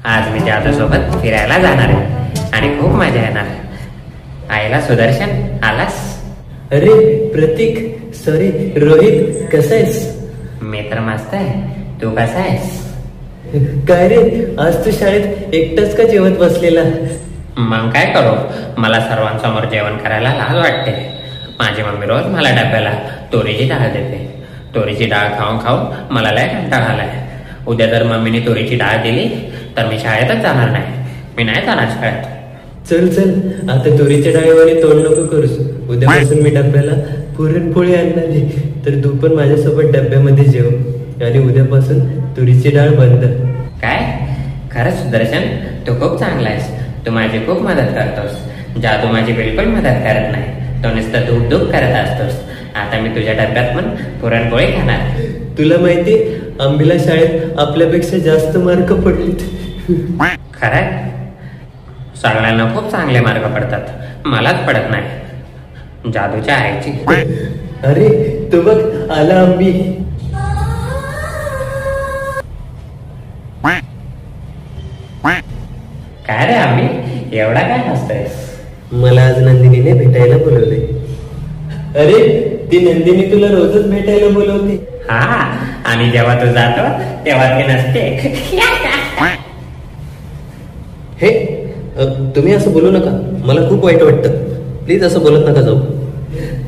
आज मी जादूसोबत फिरायला जाणार आहे आणि खूप मजा येणार. आईला सुदर्शन आलास? अरे प्रतीक, सॉरी रोहित, कसा आहेस? मी तर मस्त आहे. तू कसा आहेस? काय रे, आज तू शाळेत एकटाच का जेवत बसलेला? मग काय करू, मला सर्वांसमोर जेवण करायला लाज वाटते. माझी मम्मी रोज मला डब्याला तुरीची डाळ देते. तुरीची डाळ खाऊन खाऊन मला लय कंटाळा आलाय. उद्या जर मम्मीने तुरीची डाळ दिली तर मी शाळेतच जाणार नाही. मी नाही जाणार शाळेत. चल चल, आता तुरीच्या डाळीवाणी तोंड नको करूस. उद्यापासून मी डब्याला पुरणपोळी आणणार आहे, तर तू पण माझ्यासोबत डब्यामध्ये जेव. आणि उद्यापासून तुरीची डाळ बंद. काय? खरंच सुदर्शन, तू खूप चांगला आहेस. तू माझी खूप मदत करतोस. जादू माझी बिलकुल मदत करत नाही. तो नुसतं धूप धूप करत असतोस. आता मी तुझ्या डब्यात पण पुरणपोळी खाणार. तुला माहिती, आंबीला शाळेत आपल्यापेक्षा जास्त मार्क पडलेत. खरंय? सगळ्यांना खूप चांगले मार्क पडतात, मलाच पडत नाही. जादूच्या आईची. अरे तू बघ, आला आंबी. काय रे आम्ही, एवढा काय हसतोयस? मला आज नंदिनीने भेटायला बोलवले. अरे ती नंदिनी तुला रोजच भेटायला बोलवते. हा, आणि जेव्हा तू जातो तेव्हा ती नसते. हे तुम्ही असं बोलू नका, मला खूप वाईट वाटतं. प्लीज असं बोलत नका जाऊ.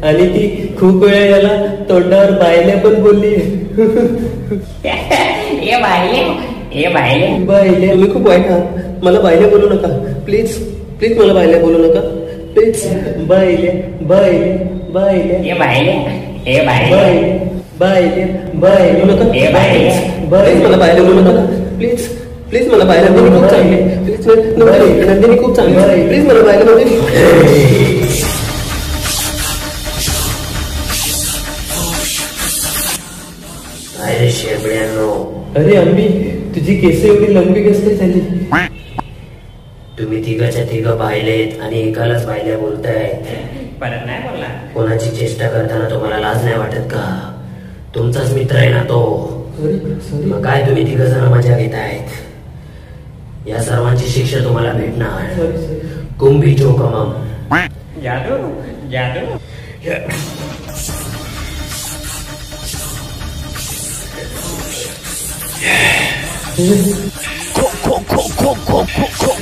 आणि ती खूप वेळा याला तोंडावर बायल्या पण बोलली. बायले, तुम्ही खूप वाईट आहात. मला बायले बोलू नका प्लीज. प्लीज मला बायले बोलू नका प्लीज. बायले बायले बायले बायले बायले बायले नका. प्लीज मला बायले बोलू नका प्लीज. प्लीज मला बायला बोलू खूप चांगले. प्लीज नंदिनी खूप चांगली. प्लीज मला बायला बोलू. अरे शेपड्यांनो, अरे आंबी, तुझी केस एवढी लंबी कस काय झाली? तुम्ही तिघाच्या तिघ पाहिलेत आणि एकालाच पाहिल्या बोलताय. परत नाही बोलला. कोणाची चेष्टा करताना तुम्हाला लाज नाही वाटत का? तुमचाच मित्र आहे ना तो. मग काय तुम्ही तिघ जण मजा घेतायत? या सर्वांची शिक्षा तुम्हाला भेटणार. कुंभी चोकमम. जादू जादू. खो खो खो खो खो खो.